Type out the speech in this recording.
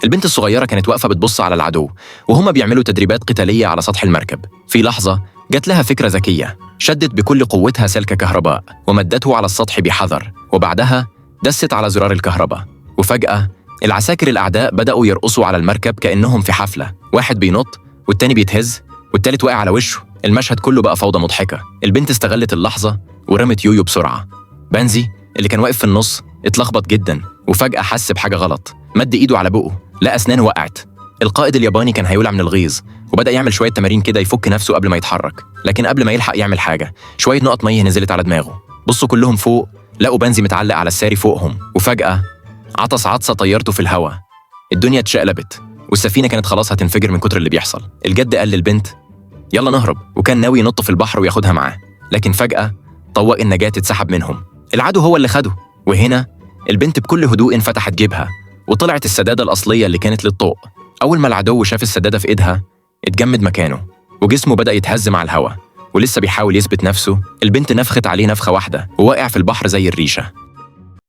البنت الصغيرة كانت واقفة بتبص على العدو وهما بيعملوا تدريبات قتالية على سطح المركب. في لحظة جات لها فكرة ذكية، شدت بكل قوتها سلك كهرباء ومدته على السطح بحذر، وبعدها دست على زرار الكهرباء. وفجأة العساكر الأعداء بدأوا يرقصوا على المركب كأنهم في حفلة، واحد بينط والتاني بيتهز والتالت واقع على وشه. المشهد كله بقى فوضى مضحكة. البنت استغلت اللحظة ورمت يويو بسرعة. بنزي اللي كان واقف في النص اتلخبط جدا وفجأة حس بحاجة غلط، مد إيده على بقه لقى أسنانه وقعت. القائد الياباني كان هيولع من الغيظ وبدأ يعمل شوية تمارين كده يفك نفسه قبل ما يتحرك، لكن قبل ما يلحق يعمل حاجة شوية نقط مية نزلت على دماغه. بصوا كلهم فوق، لقوا بنزي متعلق على الساري فوقهم، وفجأة عطس عطسة طيرته في الهواء. الدنيا اتشقلبت والسفينة كانت خلاص هتنفجر من كتر اللي بيحصل. الجد قال للبنت يلا نهرب، وكان ناوي ينط في البحر وياخدها معاه، لكن فجأة طواق النجاة اتسحب منهم. العدو هو اللي خده. وهنا البنت بكل هدوء فتحت جيبها وطلعت السدادة الأصلية اللي كانت للطوق. أول ما العدو شاف السدادة في إيدها اتجمد مكانه وجسمه بدأ يتهز مع الهواء، ولسه بيحاول يثبت نفسه البنت نفخت عليه نفخة واحدة ووقع في البحر زي الريشة.